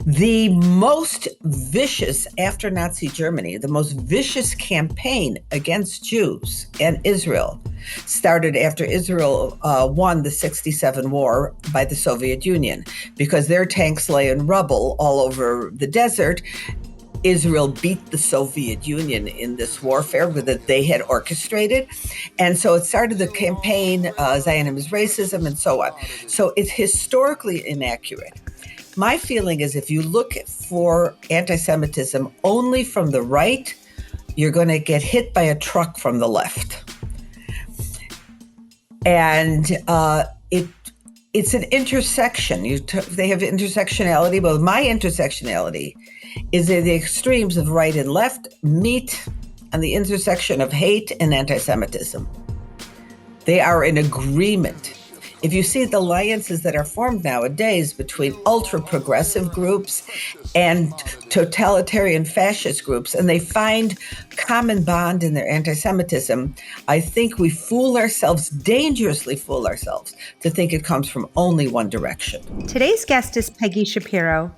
The most vicious, after Nazi Germany, the most vicious campaign against Jews and Israel started after Israel won the 67 war by the Soviet Union, because their tanks lay in rubble all over the desert. Israel beat the Soviet Union in this warfare that they had orchestrated. And so it started the campaign, Zionism is racism, and so on. So it's historically inaccurate. My feeling is if you look for anti-Semitism only from the right, you're going to get hit by a truck from the left. And it's an intersection. They have intersectionality, but my intersectionality is that the extremes of right and left meet on the intersection of hate and anti-Semitism. They are in agreement. If you see the alliances that are formed nowadays between ultra-progressive groups and totalitarian fascist groups, and they find common bond in their anti-Semitism, I think we dangerously fool ourselves, to think it comes from only one direction. Today's guest is Peggy Shapiro.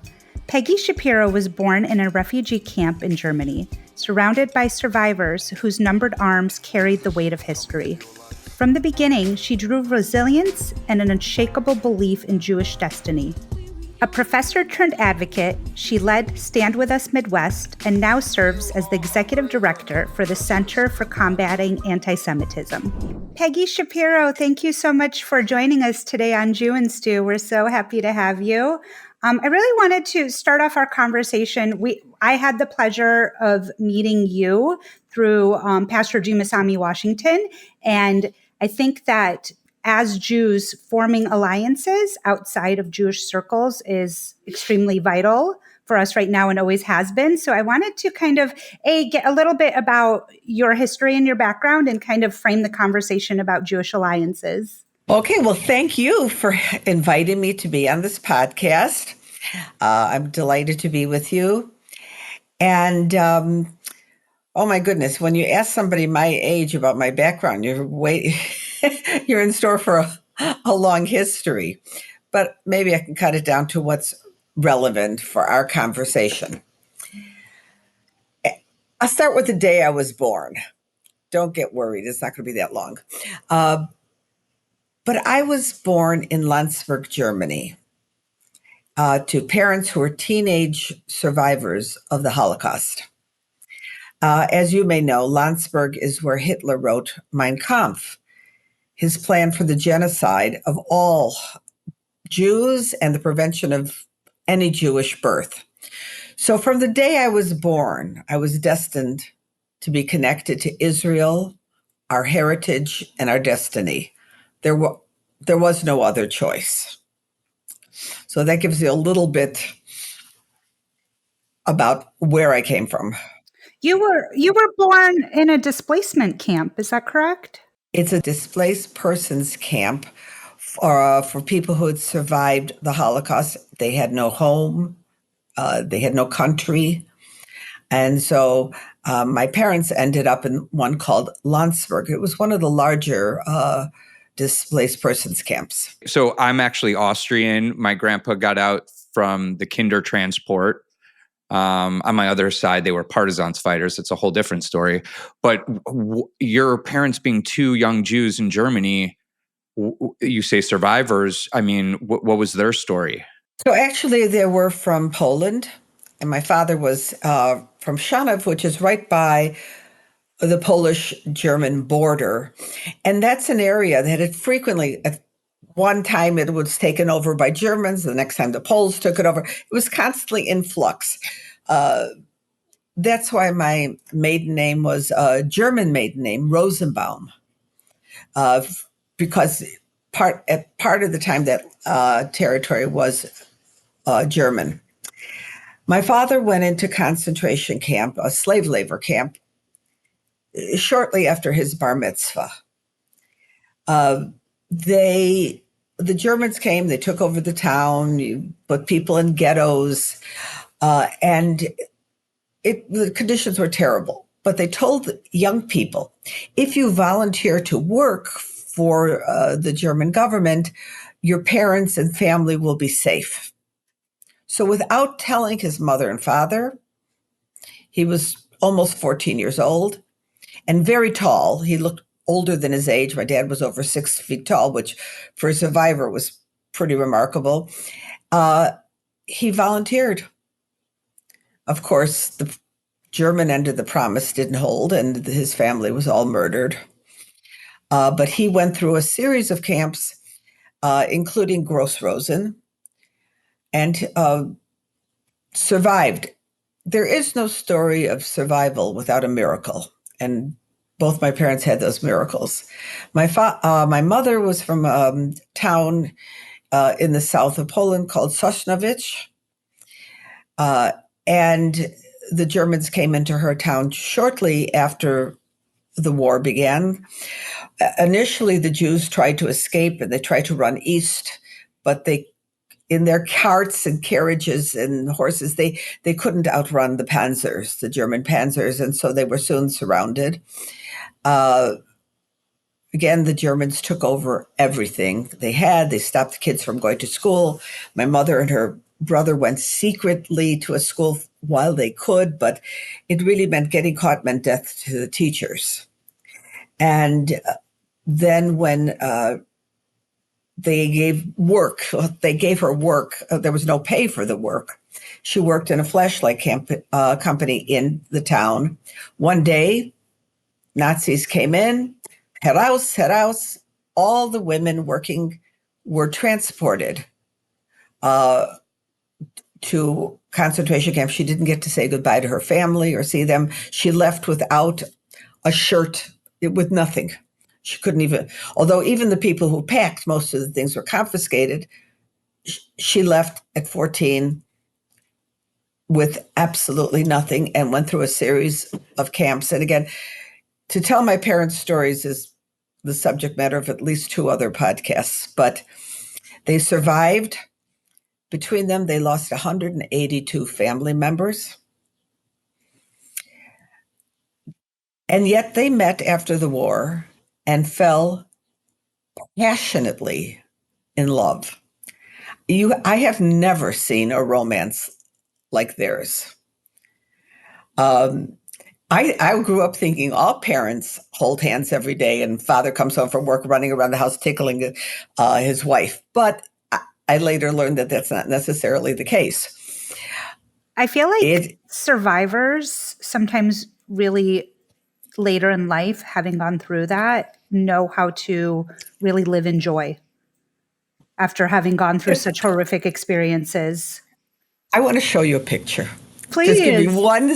Peggy Shapiro was born in a refugee camp in Germany, surrounded by survivors whose numbered arms carried the weight of history. From the beginning, she drew resilience and an unshakable belief in Jewish destiny. A professor turned advocate, she led StandWithUs Midwest and now serves as the executive director for the Center for Combating Antisemitism. Peggy Shapiro, thank you so much for joining us today on Jew and Stew. We're so happy to have you. I really wanted to start off our conversation. I had the pleasure of meeting you through Pastor Jim Masami Washington, and I think that as Jews, forming alliances outside of Jewish circles is extremely vital for us right now and always has been. So I wanted to kind of, get a little bit about your history and your background and kind of frame the conversation about Jewish alliances. Okay, well, thank you for inviting me to be on this podcast. I'm delighted to be with you. And oh my goodness, when you ask somebody my age about my background, you're in store for a long history. But maybe I can cut it down to what's relevant for our conversation. I'll start with the day I was born. Don't get worried, it's not going to be that long. But I was born in Landsberg, Germany, to parents who were teenage survivors of the Holocaust. As you may know, Landsberg is where Hitler wrote Mein Kampf, his plan for the genocide of all Jews and the prevention of any Jewish birth. So from the day I was born, I was destined to be connected to Israel, our heritage, and our destiny. There was no other choice. So that gives you a little bit about where I came from. You were born in a displacement camp, is that correct? It's a displaced persons camp for people who had survived the Holocaust. They had no home, they had no country. And so my parents ended up in one called Landsberg. It was one of the larger displaced persons camps. So I'm actually Austrian. My grandpa got out from the Kinder transport. On my other side, they were partisans fighters. It's a whole different story. But your parents being two young Jews in Germany, you say survivors. I mean, what was their story? So actually, they were from Poland, and my father was from Szanów, which is right by the Polish-German border. And that's an area that had frequently, at one time it was taken over by Germans, the next time the Poles took it over. It was constantly in flux. That's why my maiden name was a German maiden name, Rosenbaum, because part of the time that territory was German. My father went into concentration camp, a slave labor camp, shortly after his bar mitzvah. The Germans came, they took over the town, you put people in ghettos, and the conditions were terrible. But they told young people, if you volunteer to work for the German government, your parents and family will be safe. So without telling his mother and father, he was almost 14 years old and very tall. He looked older than his age. My dad was over 6 feet tall, which for a survivor was pretty remarkable. He volunteered. Of course, the German end of the promise didn't hold, and his family was all murdered. But he went through a series of camps, including Gross-Rosen, and survived. There is no story of survival without a miracle, and both my parents had those miracles. My mother was from a town in the south of Poland called Sosnowiec, and the Germans came into her town shortly after the war began. Initially, the Jews tried to escape and they tried to run east, but in their carts and carriages and horses, they couldn't outrun the panzers, the German panzers, and so they were soon surrounded. Again, the Germans took over everything they had. They stopped the kids from going to school. My mother and her brother went secretly to a school while they could, but it really meant getting caught meant death to the teachers. And then when they gave her work. There was no pay for the work. She worked in a flashlight company in the town. One day, Nazis came in, heraus. All the women working were transported to concentration camps. She didn't get to say goodbye to her family or see them. She left without a shirt, with nothing. She couldn't even, although even the people who packed, most of the things were confiscated. She left at 14 with absolutely nothing and went through a series of camps. And again, to tell my parents' stories is the subject matter of at least 2 other podcasts, but they survived. Between them, they lost 182 family members. And yet they met after the war and fell passionately in love. I have never seen a romance like theirs. I grew up thinking all parents hold hands every day, and father comes home from work running around the house tickling his wife. But I later learned that that's not necessarily the case. I feel like survivors sometimes really later in life, having gone through that, know how to really live in joy after having gone through such horrific experiences. I want to show you a picture. Please. Just give me one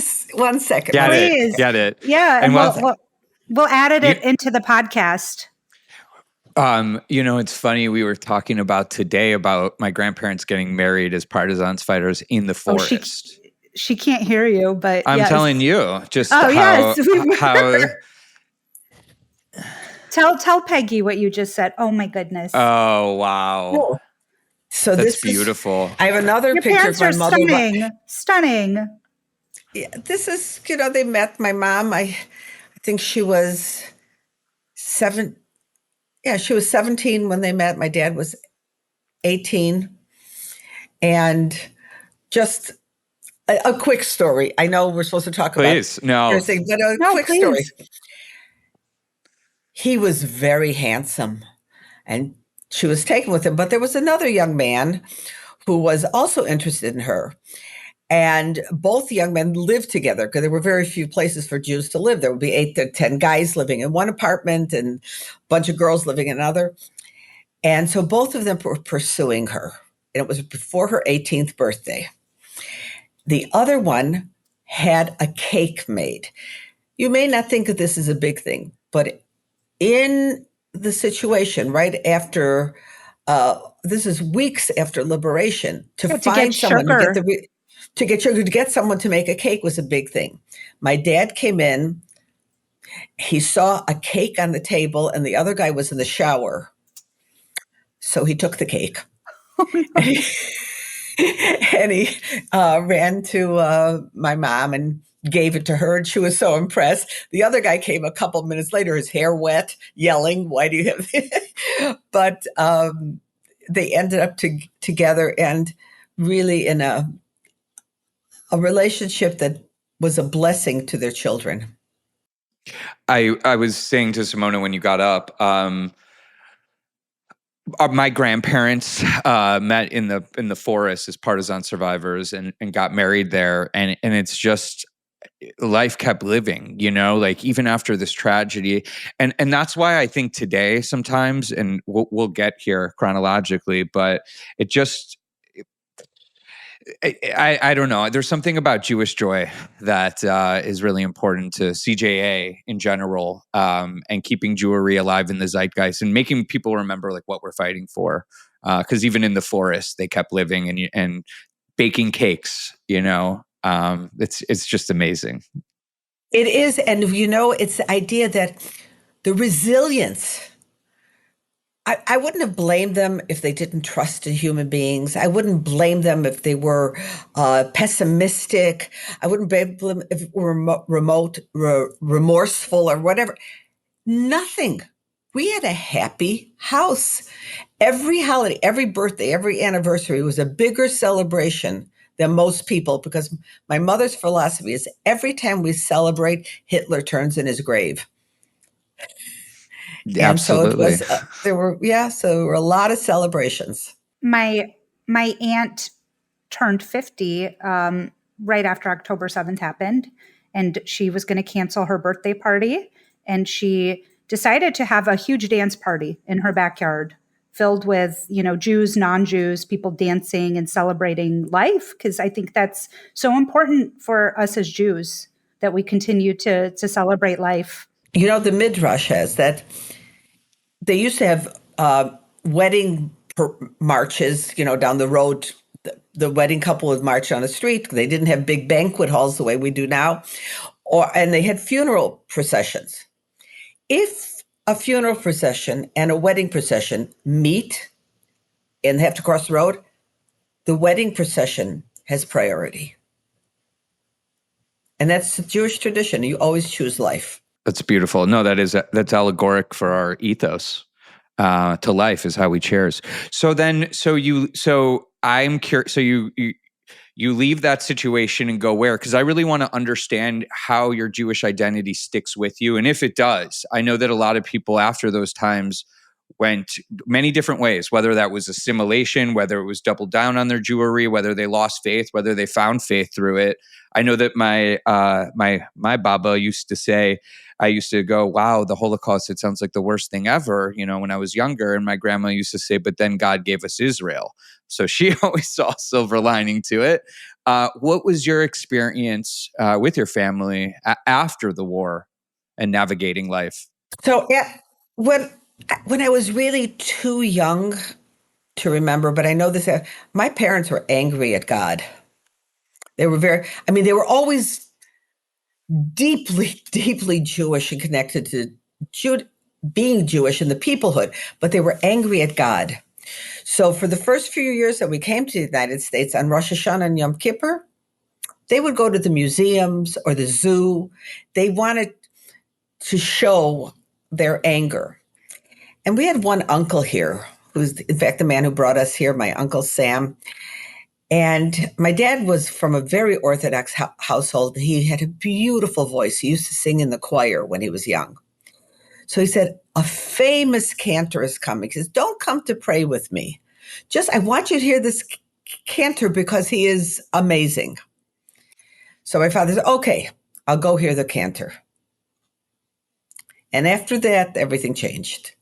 second. Get it. Yeah, and we'll add it into the podcast. It's funny. We were talking about today about my grandparents getting married as partisans fighters in the forest. She can't hear you, but I'm telling you just yes. how Tell Peggy what you just said. Oh my goodness. Oh wow. Cool. So that's beautiful. I have another Your picture of my mother. Stunning. Yeah, this is, they met my mom. I think she was 7. Yeah, she was 17 when they met. My dad was 18. And just a quick story. I know we're supposed to talk about everything, but a quick story. He was very handsome, and she was taken with him. But there was another young man who was also interested in her. And both young men lived together because there were very few places for Jews to live. There would be 8 to 10 guys living in one apartment and a bunch of girls living in another. And so both of them were pursuing her. And it was before her 18th birthday. The other one had a cake made. You may not think that this is a big thing, but in the situation right after, this is weeks after liberation, to find someone to get someone to make a cake was a big thing. My dad came in, he saw a cake on the table, and the other guy was in the shower. So he took the cake. Oh, no. And he ran to my mom and gave it to her, and she was so impressed. The other guy came a couple minutes later, his hair wet, yelling, "Why do you have?" But they ended up together, and really in a relationship that was a blessing to their children. I was saying to Simona when you got up, my grandparents met in the forest as partisan survivors and got married there, and it's just life kept living, like even after this tragedy, and that's why I think today sometimes, and we'll get here chronologically, but it just I don't know. There's something about Jewish joy that is really important to CJA in general, and keeping Jewry alive in the zeitgeist and making people remember like what we're fighting for. Because even in the forest, they kept living and baking cakes. It's just amazing. It is, and it's the idea that the resilience. I wouldn't have blamed them if they didn't trust in human beings. I wouldn't blame them if they were pessimistic. I wouldn't blame them if it were remorseful or whatever. Nothing. We had a happy house. Every holiday, every birthday, every anniversary was a bigger celebration than most people, because my mother's philosophy is every time we celebrate, Hitler turns in his grave. And so it Absolutely. was, there were a lot of celebrations. My aunt turned 50 right after October 7th happened, and she was going to cancel her birthday party, and she decided to have a huge dance party in her backyard filled with, Jews, non-Jews, people dancing and celebrating life, because I think that's so important for us as Jews, that we continue to celebrate life. The Midrash has that they used to have wedding marches, down the road. The wedding couple would march on the street. They didn't have big banquet halls the way we do now, and they had funeral processions. If a funeral procession and a wedding procession meet and have to cross the road, the wedding procession has priority. And that's the Jewish tradition. You always choose life. That's beautiful. No, that's allegoric for our ethos. To life is how we cheers. So I'm curious. So you leave that situation and go where? Because I really want to understand how your Jewish identity sticks with you, and if it does. I know that a lot of people after those times went many different ways, whether that was assimilation, whether it was double down on their Jewry, whether they lost faith, whether they found faith through it. I know that my Baba used to say, I used to go, wow, the Holocaust, it sounds like the worst thing ever, when I was younger. And my grandma used to say, but then God gave us Israel. So she always saw a silver lining to it. What was your experience with your family after the war and navigating life? So when I was really too young to remember, but I know this, my parents were angry at God. They were they were always deeply, deeply Jewish and connected to being Jewish and the peoplehood, but they were angry at God. So for the first few years that we came to the United States on Rosh Hashanah and Yom Kippur, they would go to the museums or the zoo. They wanted to show their anger. And we had one uncle here, who's in fact the man who brought us here, my Uncle Sam. And my dad was from a very Orthodox household. He had a beautiful voice. He used to sing in the choir when he was young. So he said, a famous cantor is coming. He says, don't come to pray with me. I want you to hear this cantor because he is amazing. So my father said, okay, I'll go hear the cantor. And after that, everything changed.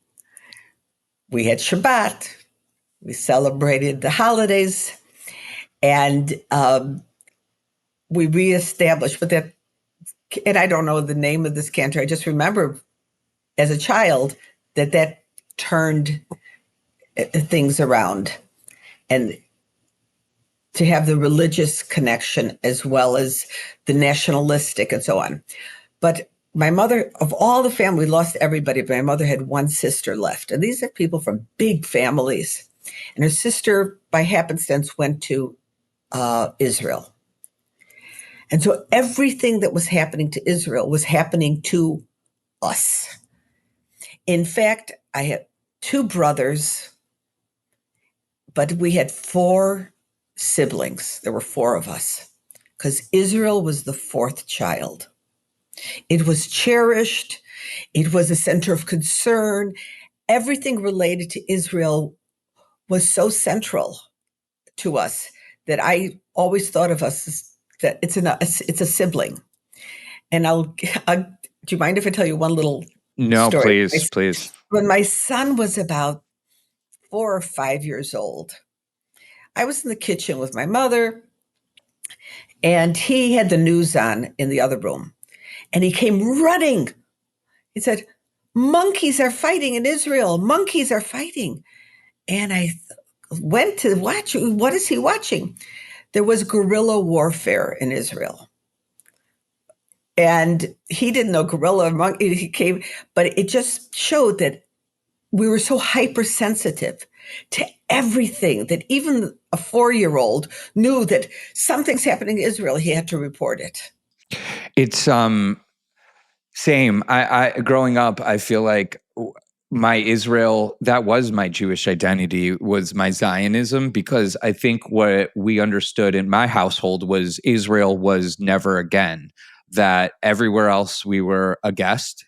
We had Shabbat. We celebrated the holidays. And we reestablished, and I don't know the name of this cantor. I just remember as a child that turned things around, and to have the religious connection as well as the nationalistic and so on. But my mother, of all the family, lost everybody, but my mother had one sister left. And these are people from big families. And her sister, by happenstance, went to Israel. And so everything that was happening to Israel was happening to us. In fact, I had two brothers, but we had four siblings. There were 4 of us because Israel was the 4th child. It was cherished. It was a center of concern. Everything related to Israel was so central to us that I always thought of us as that it's a sibling. And do you mind if I tell you one little No, story? please. When my son was about 4 or 5 years old, I was in the kitchen with my mother, and he had the news on in the other room. And he came running. He said, "Monkeys are fighting in Israel. Monkeys are fighting." And I went to watch. What is he watching? There was guerrilla warfare in Israel. And he didn't know guerrilla monkey. He came, but it just showed that we were so hypersensitive to everything that even a 4-year-old knew that something's happening in Israel. He had to report it. It's same. I growing up, I feel like my Israel, that was my Jewish identity, was my Zionism, because I think what we understood in my household was Israel was never again, that everywhere else we were a guest,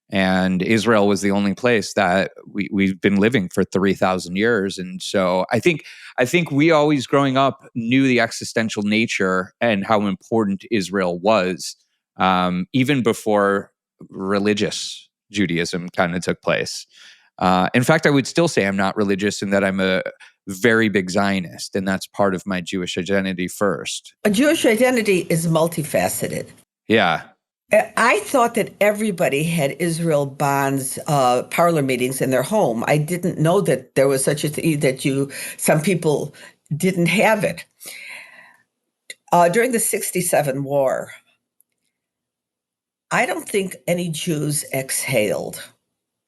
and Israel was the only place that we've been living for 3,000 years. And so I think we always growing up knew the existential nature and how important Israel was, even before religious Judaism kind of took place. In fact, I would still say I'm not religious in that I'm a very big Zionist, and that's part of my Jewish identity first. A Jewish identity is multifaceted. Yeah. I thought that everybody had Israel Bonds parlor meetings in their home. I didn't know that there was such a thing that some people didn't have it. During the 1967 war, I don't think any Jews exhaled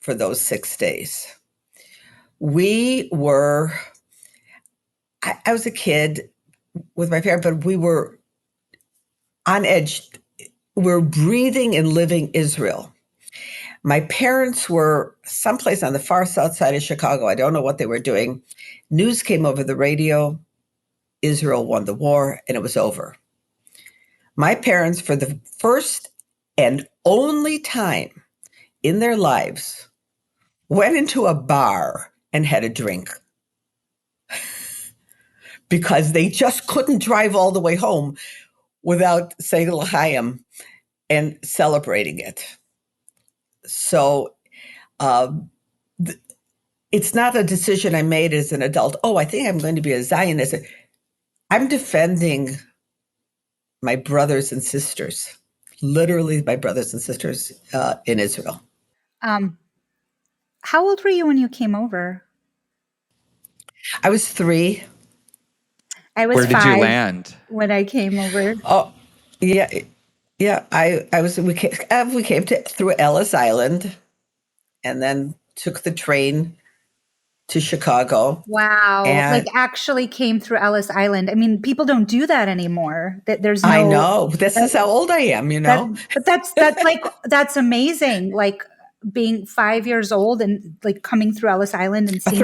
for those 6 days. I was a kid with my parents, but we were on edge. We're breathing and living Israel. My parents were someplace on the far south side of Chicago. I don't know what they were doing. News came over the radio. Israel won the war, and it was over. My parents, for the first and only time in their lives, went into a bar and had a drink because they just couldn't drive all the way home without saying l'chaim and celebrating it. So it's not a decision I made as an adult. Oh, I think I'm going to be a Zionist. I'm defending my brothers and sisters, literally my brothers and sisters in Israel. How old were you when you came over? I was 3. I was Where did 5 you land? when I came over. Oh, yeah. I was. We came through Ellis Island, and then took the train to Chicago. Wow. And Like actually came through Ellis Island. I mean, people don't do that anymore. There's no. I know. This is how old I am, But that's amazing. Like being 5 years old and like coming through Ellis Island and seeing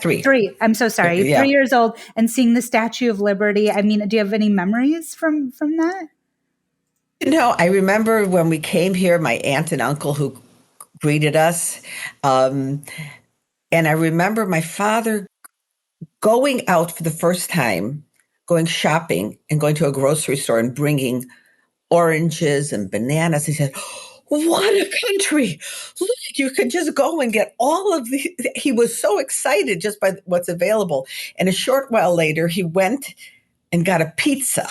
Three. 3. I'm so sorry. Yeah. 3 years old and seeing the Statue of Liberty. I mean, do you have any memories from that? I remember when we came here, my aunt and uncle who greeted us. And I remember my father going out for the first time, going shopping and going to a grocery store and bringing oranges and bananas. He said, "What a country. Look, you could just go and get all of the." He was so excited just by what's available. And a short while later, he went and got a pizza.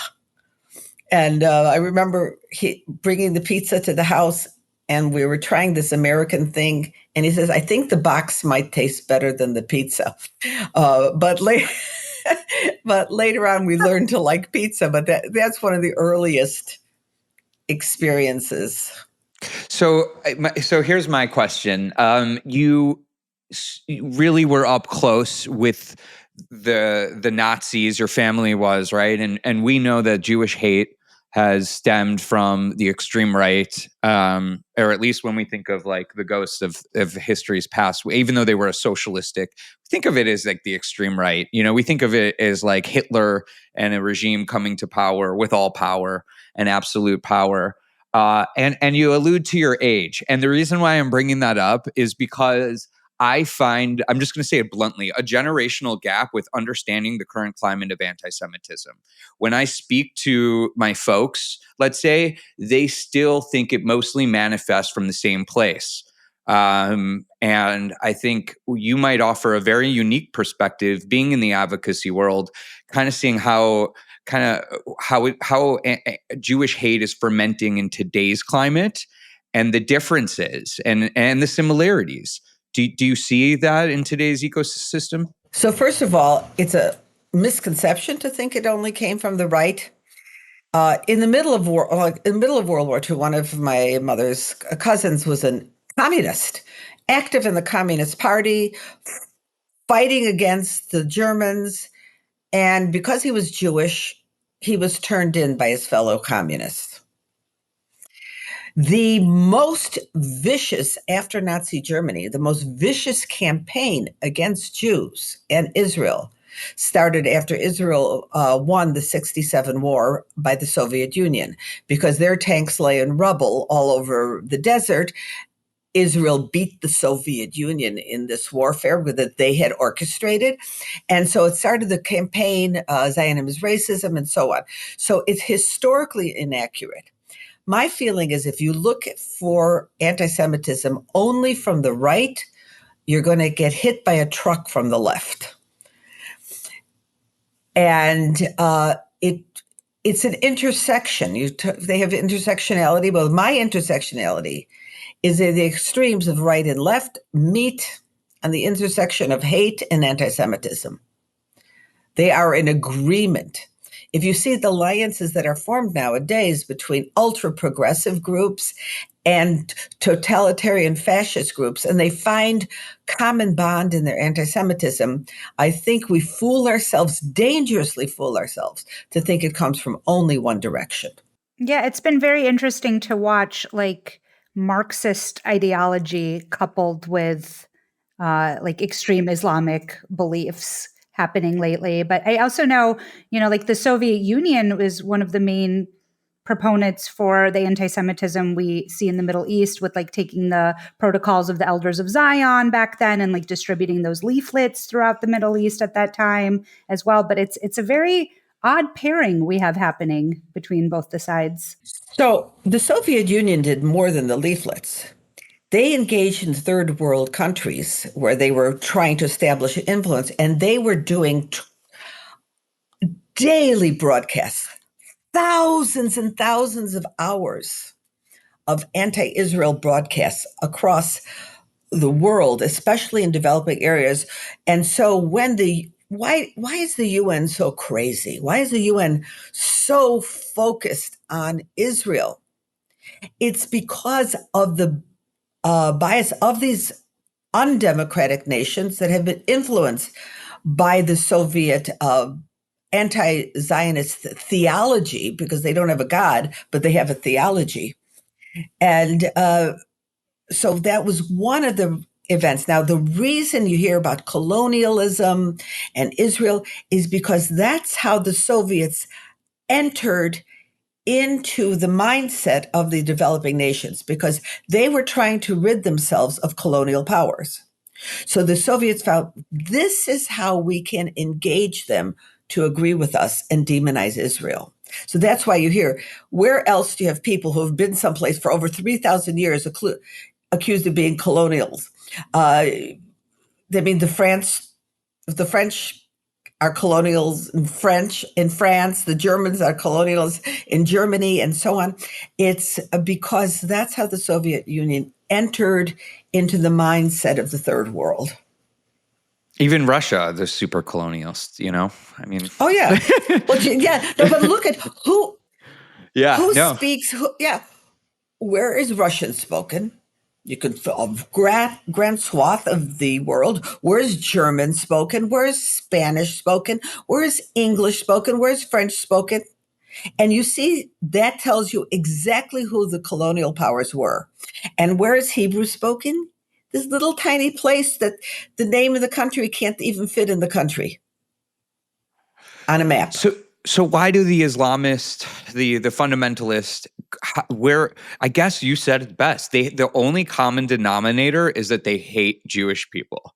And I remember he bringing the pizza to the house, and we were trying this American thing. And he says, "I think the box might taste better than the pizza." But later on, we learned to like pizza. But that's one of the earliest experiences. So here's my question. You really were up close with the Nazis. Your family was, right? And we know that Jewish hate has stemmed from the extreme right, or at least when we think of like the ghosts of history's past, even though they were a socialistic, think of it as like the extreme right. We think of it as like Hitler and a regime coming to power with all power and absolute power. And you allude to your age. And the reason why I'm bringing that up is because I find, I'm just going to say it bluntly, a generational gap with understanding the current climate of anti-Semitism. When I speak to my folks, let's say, they still think it mostly manifests from the same place. And I think you might offer a very unique perspective, being in the advocacy world, kind of seeing how Jewish hate is fermenting in today's climate, and the differences and the similarities. Do you see that in today's ecosystem? So first of all, it's a misconception to think it only came from the right. In the middle of World War II, one of my mother's cousins was a communist, active in the Communist Party, fighting against the Germans. And because he was Jewish, he was turned in by his fellow communists. The most vicious, after Nazi Germany, the most vicious campaign against Jews and Israel started after Israel won the 67 war by the Soviet Union, because their tanks lay in rubble all over the desert. Israel beat the Soviet Union in this warfare that they had orchestrated. And so it started the campaign, Zionism is racism, and so on. So it's historically inaccurate. My feeling is if you look for anti-Semitism only from the right, you're going to get hit by a truck from the left. And it's an intersection. They have intersectionality. Well, my intersectionality is that the extremes of right and left meet on the intersection of hate and anti-Semitism. They are in agreement. If you see the alliances that are formed nowadays between ultra-progressive groups and totalitarian fascist groups, and they find common bond in their anti-Semitism, I think we dangerously fool ourselves, to think it comes from only one direction. Yeah, it's been very interesting to watch like Marxist ideology coupled with like extreme Islamic beliefs happening lately. But I also know, like the Soviet Union was one of the main proponents for the anti-Semitism we see in the Middle East, with like taking the protocols of the Elders of Zion back then and like distributing those leaflets throughout the Middle East at that time as well. But it's a very odd pairing we have happening between both the sides. So the Soviet Union did more than the leaflets. They engaged in third world countries where they were trying to establish influence, and they were doing daily broadcasts, thousands and thousands of hours of anti-Israel broadcasts across the world, especially in developing areas. And so why is the UN so crazy? Why is the UN so focused on Israel? It's because of the bias of these undemocratic nations that have been influenced by the Soviet anti-Zionist theology, because they don't have a God, but they have a theology. And so that was one of the events. Now, the reason you hear about colonialism and Israel is because that's how the Soviets entered into the mindset of the developing nations, because they were trying to rid themselves of colonial powers. So the Soviets found this is how we can engage them to agree with us and demonize Israel. So that's why you hear, where else do you have people who have been someplace for over 3,000 years accused of being colonials? The French are colonials in France, the Germans are colonials in Germany, and so on. It's because that's how the Soviet Union entered into the mindset of the third world. Even Russia, the super colonialists, I mean. Oh, yeah. Well, yeah. No, but look at who speaks. Where is Russian spoken? You can grand swath of the world. Where's German spoken? Where's Spanish spoken? Where's English spoken? Where's French spoken? And you see, that tells you exactly who the colonial powers were. And where is Hebrew spoken? This little tiny place that the name of the country can't even fit in the country on a map. So why do the Islamists, the fundamentalists, where I guess you said it best, the only common denominator is that they hate Jewish people.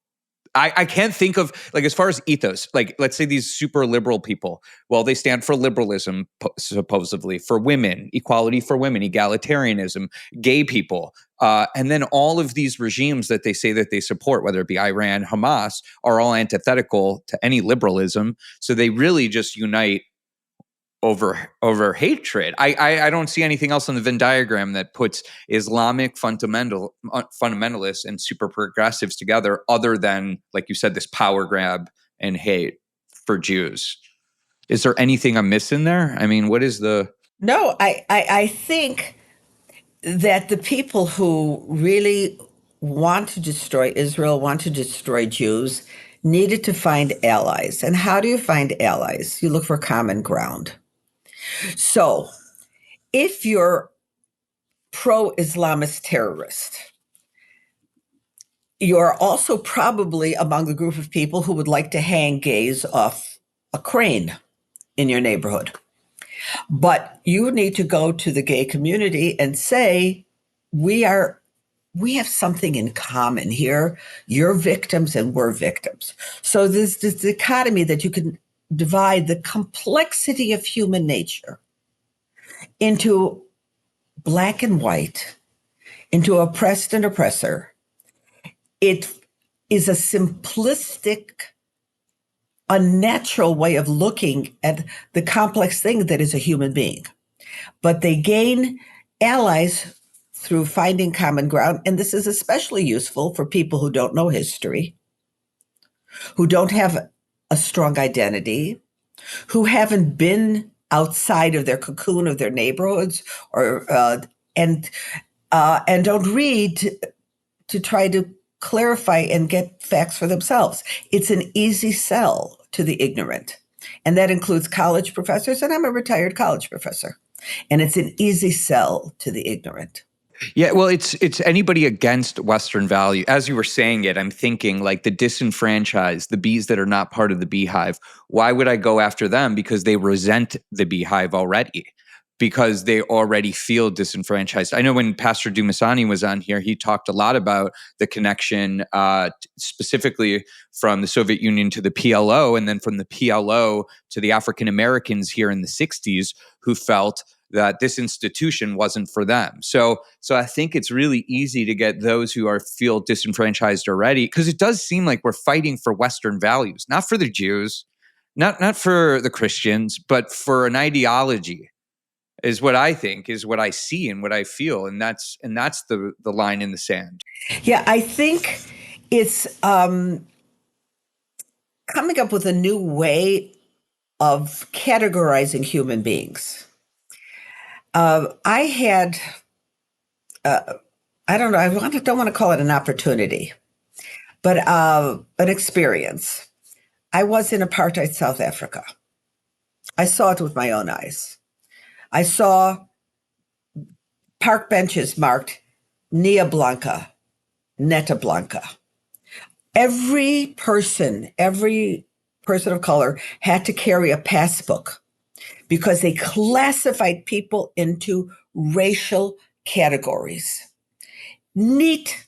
I can't think of, like, as far as ethos, like, let's say these super liberal people, well, they stand for liberalism, supposedly, for women, equality for women, egalitarianism, gay people. And then all of these regimes that they say that they support, whether it be Iran, Hamas, are all antithetical to any liberalism. So they really just unite over hatred. I don't see anything else on the Venn diagram that puts Islamic fundamentalists and super progressives together, other than, like you said, this power grab and hate for Jews. Is there anything I'm missing there? I mean, what is the? No, I think that the people who really want to destroy Israel, want to destroy Jews, needed to find allies. And how do you find allies? You look for common ground. So if you're pro-Islamist terrorist, you're also probably among the group of people who would like to hang gays off a crane in your neighborhood. But you need to go to the gay community and say, we have something in common here. You're victims and we're victims. So there's this dichotomy that you can divide the complexity of human nature into black and white, into oppressed and oppressor. It is a simplistic, unnatural way of looking at the complex thing that is a human being. But they gain allies through finding common ground. And this is especially useful for people who don't know history, who don't have a strong identity, who haven't been outside of their cocoon of their neighborhoods, or and don't read to try to clarify and get facts for themselves. It's an easy sell to the ignorant. And that includes college professors, and I'm a retired college professor. And it's an easy sell to the ignorant. Yeah, well, it's anybody against Western value. As you were saying it, I'm thinking like the disenfranchised, the bees that are not part of the beehive. Why would I go after them? Because they resent the beehive already, because they already feel disenfranchised. I know when Pastor Dumasani was on here, he talked a lot about the connection specifically from the Soviet Union to the PLO, and then from the PLO to the African Americans here in the 60s who felt that this institution wasn't for them. So I think it's really easy to get those who feel disenfranchised already, because it does seem like we're fighting for Western values, not for the Jews, not for the Christians, but for an ideology, is what I think, is what I see and what I feel. And that's the line in the sand. Yeah, I think it's coming up with a new way of categorizing human beings. I had, I don't know, don't want to call it an opportunity, but an experience. I was in apartheid South Africa. I saw it with my own eyes. I saw park benches marked Nia Blanca, Neta Blanca. Every person of color had to carry a passbook because they classified people into racial categories. Neat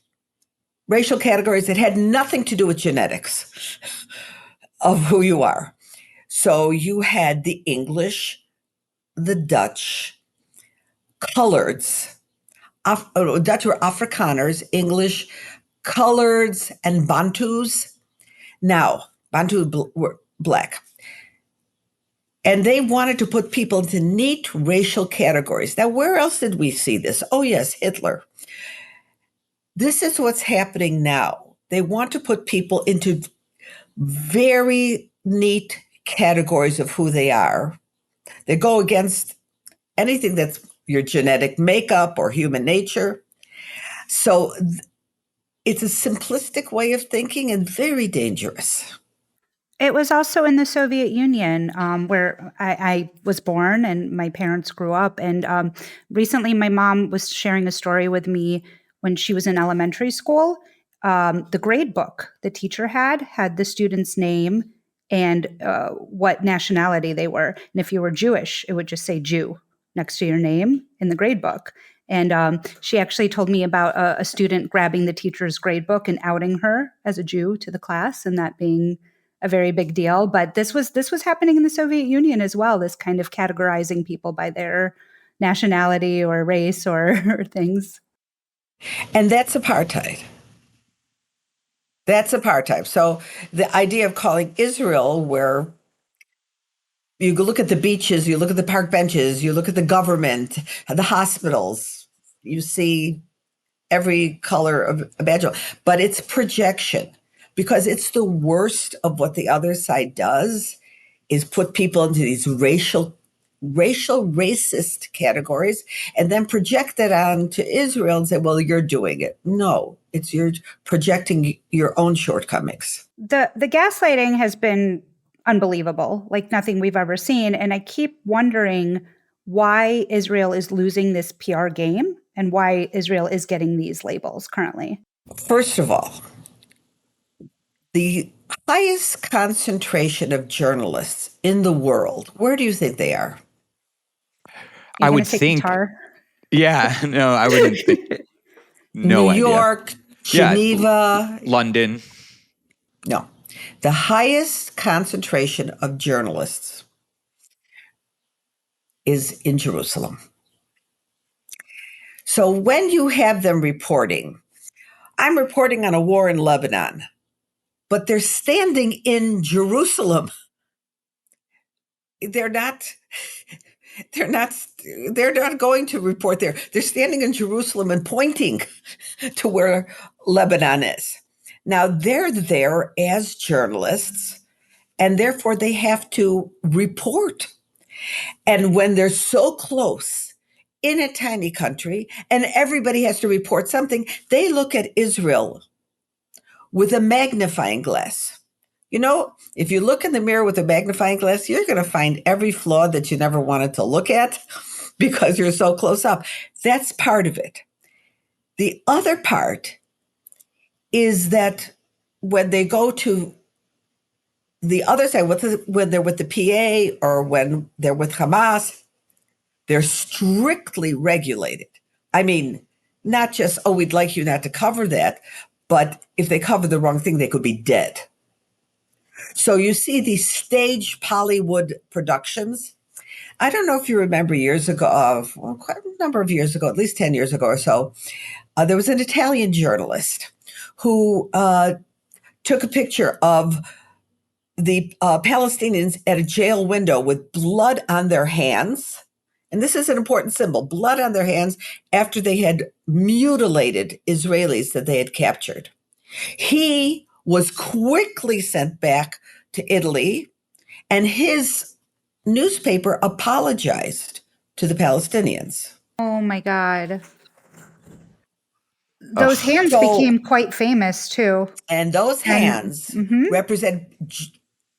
racial categories that had nothing to do with genetics of who you are. So you had the English, the Dutch, coloreds. Dutch were Afrikaners, English, coloreds, and Bantus. Now, Bantu were black. And they wanted to put people into neat racial categories. Now, where else did we see this? Oh, yes, Hitler. This is what's happening now. They want to put people into very neat categories of who they are. They go against anything that's your genetic makeup or human nature. So it's a simplistic way of thinking and very dangerous. It was also in the Soviet Union, where I was born and my parents grew up. And recently, my mom was sharing a story with me when she was in elementary school. The grade book the teacher had the student's name and what nationality they were. And if you were Jewish, it would just say Jew next to your name in the grade book. And she actually told me about a student grabbing the teacher's grade book and outing her as a Jew to the class, and that being a very big deal. But this was happening in the Soviet Union as well, this kind of categorizing people by their nationality or race or things. And that's apartheid. That's apartheid. So the idea of calling Israel, where you look at the beaches, you look at the park benches, you look at the government, the hospitals, you see every color of a badge, but it's projection, because it's the worst of what the other side does is put people into these racial racist categories and then project that onto Israel and say, well, you're doing it. No, it's you're projecting your own shortcomings. The gaslighting has been unbelievable, like nothing we've ever seen. And I keep wondering why Israel is losing this PR game and why Israel is getting these labels currently. First of all, the highest concentration of journalists in the world, where do you think they are? You're I gonna would say think. Qatar? Yeah, no, I wouldn't think. No New idea. York, Geneva, London. No. The highest concentration of journalists is in Jerusalem. So when you have them reporting, I'm reporting on a war in Lebanon, but they're standing in Jerusalem. They're not they're not they're not going to report there. They're standing in Jerusalem and pointing to where Lebanon is. Now they're there as journalists, and therefore they have to report. And when they're so close in a tiny country and everybody has to report something, they look at Israel with a magnifying glass. You know, if you look in the mirror with a magnifying glass, you're going to find every flaw that you never wanted to look at because you're so close up. That's part of it. The other part is that when they go to the other side, when they're with the PA or when they're with Hamas, they're strictly regulated. I mean, not just, oh, we'd like you not to cover that, but if they cover the wrong thing, they could be dead. So you see these staged Hollywood productions. I don't know if you remember years ago, quite a number of years ago, at least 10 years ago or so, there was an Italian journalist who took a picture of the Palestinians at a jail window with blood on their hands. And this is an important symbol, blood on their hands after they had mutilated Israelis that they had captured. He was quickly sent back to Italy, and his newspaper apologized to the Palestinians. Oh my God. Those Ugh. hands So, became quite famous too. and those And hands represent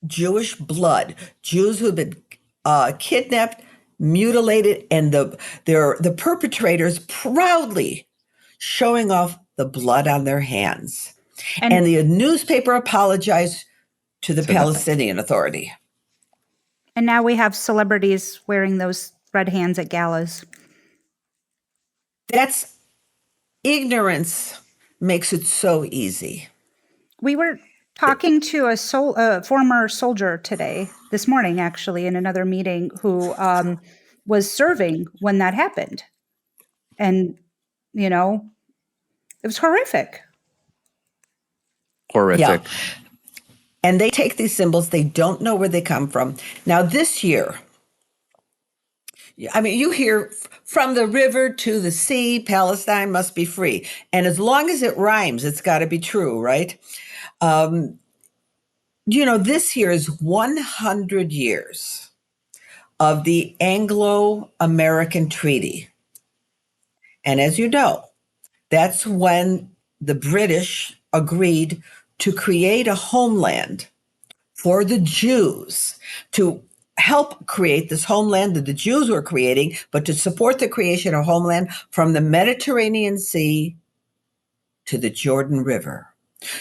Jewish blood, Jews who've been kidnapped, mutilated, and the perpetrators proudly showing off the blood on their hands. And the newspaper apologized to the Palestinian Authority. And now we have celebrities wearing those red hands at galas. That's ignorance makes it so easy. We were talking to a former soldier this morning, actually, in another meeting, who was serving when that happened. And, you know, it was horrific. Horrific. Yeah. And they take these symbols, they don't know where they come from. Now, this year, I mean, you hear from the river to the sea, Palestine must be free. And as long as it rhymes, it's got to be true, right? This year is 100 years of the Anglo-American Treaty. And as you know, that's when the British agreed to create a homeland for the Jews to help create this homeland that the Jews were creating, but to support the creation of homeland from the Mediterranean Sea to the Jordan River.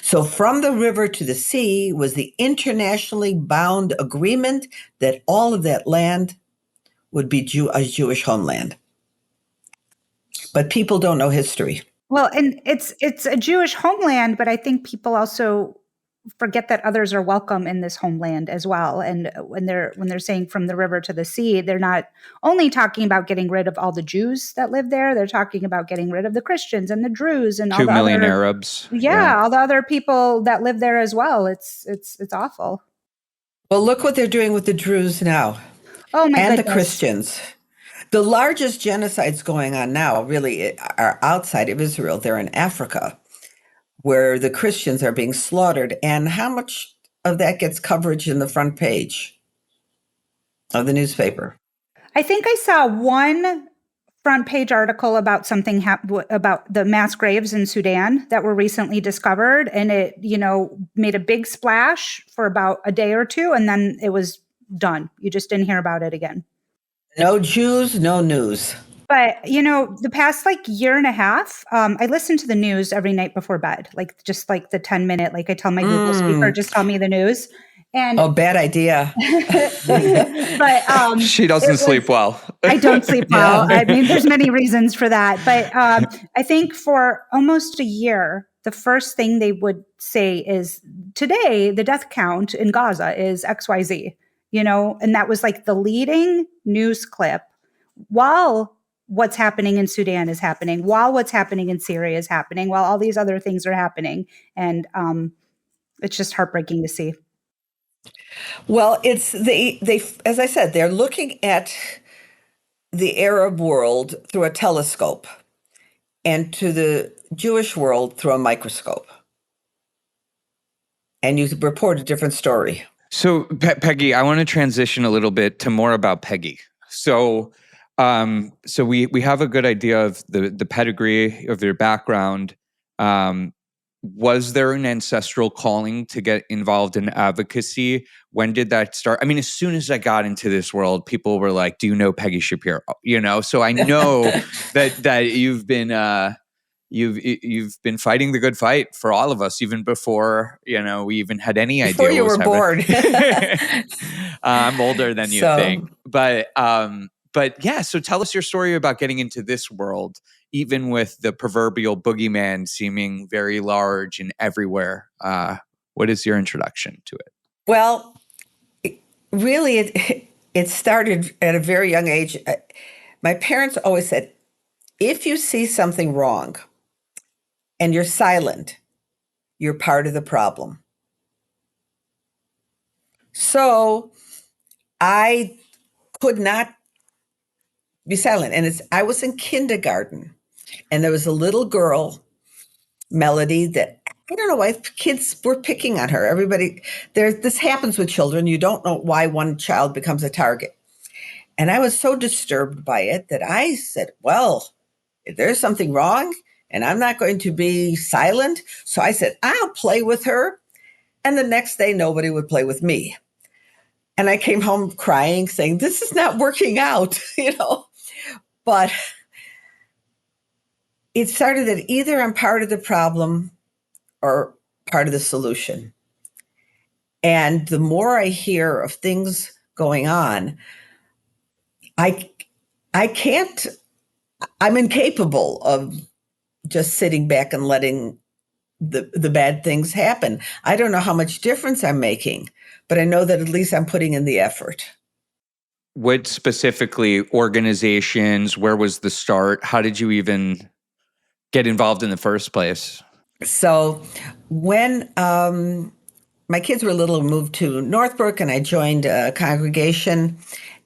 So from the river to the sea was the internationally bound agreement that all of that land would be a Jewish homeland. But people don't know history. Well, and it's a Jewish homeland, but I think people also forget that others are welcome in this homeland as well. And when they're saying from the river to the sea, they're not only talking about getting rid of all the Jews that live there, they're talking about getting rid of the Christians and the Druze and all 2 the million other Arabs. all the other people that live there as well. It's awful. Well, look what they're doing with the Druze now. Oh my and goodness. the Christians. The largest genocides going on now really are outside of Israel. They're in Africa, where the Christians are being slaughtered. And how much of that gets coverage in the front page of the newspaper? I think I saw one front page article about something about the mass graves in Sudan that were recently discovered, and it, made a big splash for about a day or two, and then it was done. You just didn't hear about it again. No Jews, no news. But, the past year and a half, I listen to the news every night before bed, just the 10-minute, I tell my Google speaker, just tell me the news. And bad idea. But she doesn't sleep well. I don't sleep well. Yeah. I mean, there's many reasons for that. But I think for almost a year, the first thing they would say is, today, the death count in Gaza is XYZ, and that was the leading news clip while what's happening in Sudan is happening, while what's happening in Syria is happening, while all these other things are happening. And it's just heartbreaking to see. Well, it's they as I said, they're looking at the Arab world through a telescope and to the Jewish world through a microscope. And you report a different story. So, Peggy, I want to transition a little bit to more about Peggy. So we have a good idea of the pedigree of your background. Was there an ancestral calling to get involved in advocacy? When did that start? I mean, as soon as I got into this world, people were like, "Do you know Peggy Shapiro?" So I know that you've been you've been fighting the good fight for all of us, even before we even had any idea. Before you were born. I'm older than you think, but yeah. So tell us your story about getting into this world, even with the proverbial boogeyman seeming very large and everywhere. What is your introduction to it? Well, really, it started at a very young age. My parents always said, if you see something wrong and you're silent, you're part of the problem. So I could not be silent. And I was in kindergarten, and there was a little girl, Melody, that I don't know why kids were picking on her. Everybody, this happens with children. You don't know why one child becomes a target. And I was so disturbed by it that I said, well, if there's something wrong and I'm not going to be silent. So I said, I'll play with her. And the next day, nobody would play with me. And I came home crying, saying, this is not working out, But it started that either I'm part of the problem or part of the solution. And the more I hear of things going on, I'm incapable of just sitting back and letting the bad things happen. I don't know how much difference I'm making, but I know that at least I'm putting in the effort. What specifically organizations? Where was the start? How did you even get involved in the first place? So when my kids were little, moved to Northbrook, and I joined a congregation,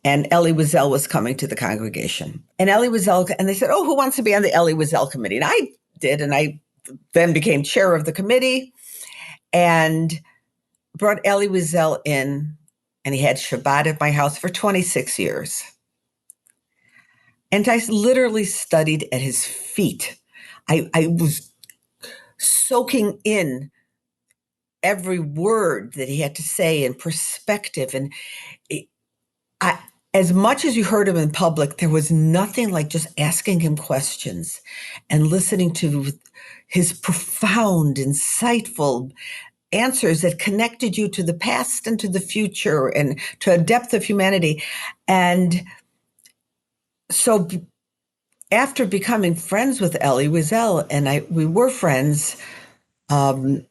and Elie Wiesel was coming to the congregation. And Elie Wiesel, and they said, oh, who wants to be on the Elie Wiesel committee? And I did, and I then became chair of the committee and brought Elie Wiesel in, and he had Shabbat at my house for 26 years. And I literally studied at his feet. I was soaking in every word that he had to say in perspective. And as much as you heard him in public, there was nothing like just asking him questions and listening to his profound, insightful answers that connected you to the past and to the future and to a depth of humanity. And so after becoming friends with Elie Wiesel, and we were friends. I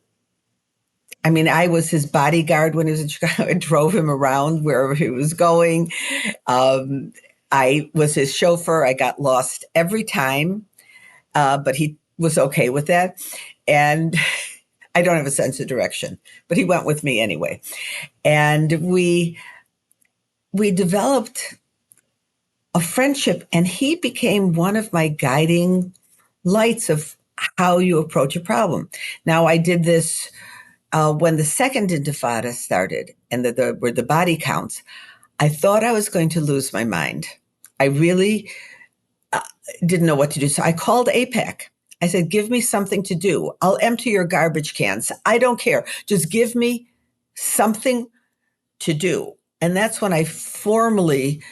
was his bodyguard when he was in Chicago. I drove him around wherever he was going. I was his chauffeur. I got lost every time, but he was okay with that. And I don't have a sense of direction, but he went with me anyway. And we developed a friendship, and he became one of my guiding lights of how you approach a problem. Now, I did this when the second Intifada started and there were the body counts. I thought I was going to lose my mind. I really didn't know what to do. So I called AIPAC. I said, give me something to do. I'll empty your garbage cans. I don't care. Just give me something to do. And that's when I formally,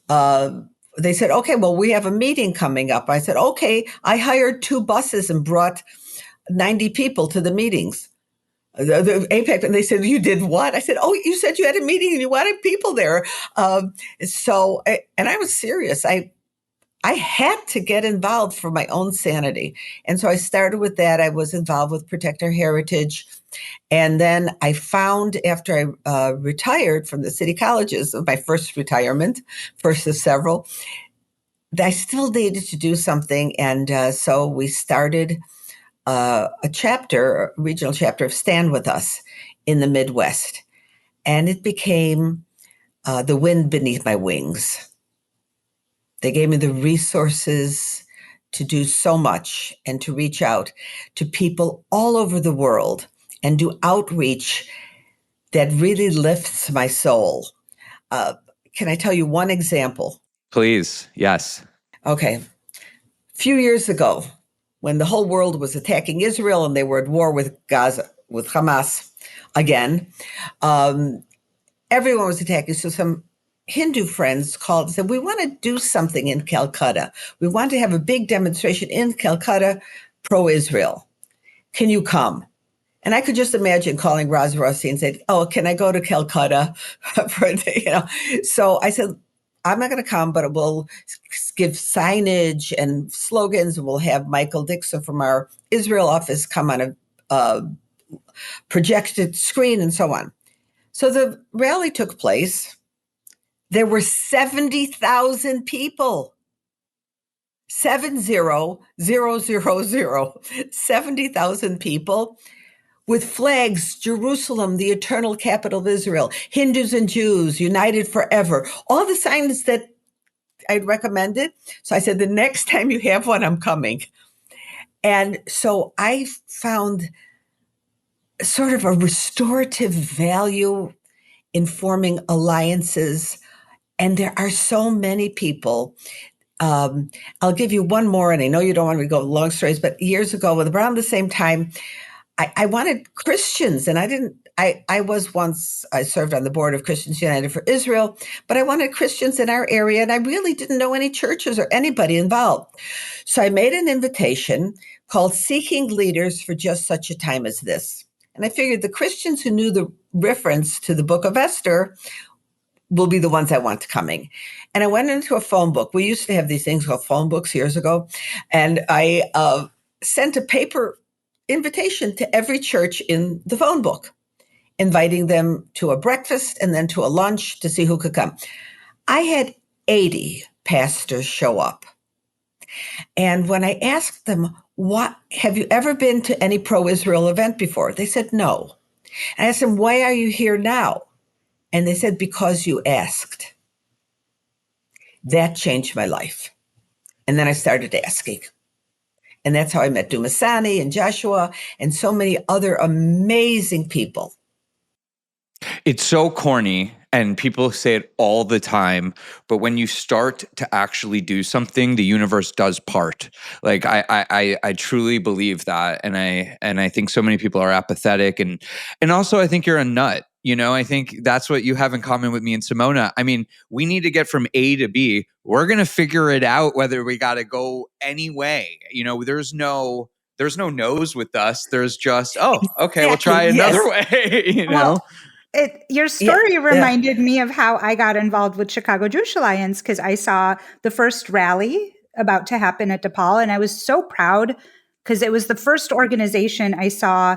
they said, okay, well, we have a meeting coming up. I said, okay. I hired 2 buses and brought 90 people to the meetings. The AIPAC, and they said, you did what? I said, oh, you said you had a meeting and you wanted people there. And I was serious. I had to get involved for my own sanity. And so I started with that. I was involved with Protect Our Heritage. And then I found, after I retired from the city colleges, of my first retirement, first of several, that I still needed to do something. And so we started a regional chapter of Stand With Us in the Midwest. And it became the wind beneath my wings. They gave me the resources to do so much and to reach out to people all over the world and do outreach that really lifts my soul. Can I tell you one example? Please, yes. Okay. A few years ago, when the whole world was attacking Israel and they were at war with Gaza, with Hamas again, everyone was attacking. So some Hindu friends called and said, we want to do something in Calcutta. We want to have a big demonstration in Calcutta, pro-Israel. Can you come? And I could just imagine calling Raz Rossi and saying, oh, can I go to Calcutta? So I said, I'm not going to come, but we'll give signage and slogans. And we'll have Michael Dixon from our Israel office come on a projected screen and so on. So the rally took place. There were 70,000 people. 70,000 people with flags, Jerusalem, the eternal capital of Israel, Hindus and Jews, united forever, all the signs that I'd recommended. So I said, the next time you have one, I'm coming. And so I found sort of a restorative value in forming alliances. And there are so many people. I'll give you one more, and I know you don't want me to go long stories, but years ago, around the same time, I wanted Christians, and I served on the board of Christians United for Israel, but I wanted Christians in our area, and I really didn't know any churches or anybody involved. So I made an invitation called Seeking Leaders for Just Such a Time as This. And I figured the Christians who knew the reference to the book of Esther will be the ones I want coming. And I went into a phone book. We used to have these things called phone books years ago. And I sent a paper invitation to every church in the phone book, inviting them to a breakfast and then to a lunch to see who could come. I had 80 pastors show up. And when I asked them, "What have you ever been to any pro-Israel event before?" They said, no. And I asked them, "Why are you here now?" And they said, "Because you asked." That changed my life. And then I started asking. And that's how I met Dumasani and Joshua and so many other amazing people. It's so corny and people say it all the time, but when you start to actually do something, the universe does part. Like I truly believe that. And I think so many people are apathetic and also I think you're a nut. You know, I think that's what you have in common with me and Simona. I mean, we need to get from A to B. We're going to figure it out whether we got to go any way. You know, there's no no's with us. There's just, oh, okay, we'll try Exactly, another yes. way, you Well, know? your Yeah, story yeah. reminded me of how I got involved with Chicago Jewish Alliance because I saw the first rally about to happen at DePaul, and I was so proud because it was the first organization I saw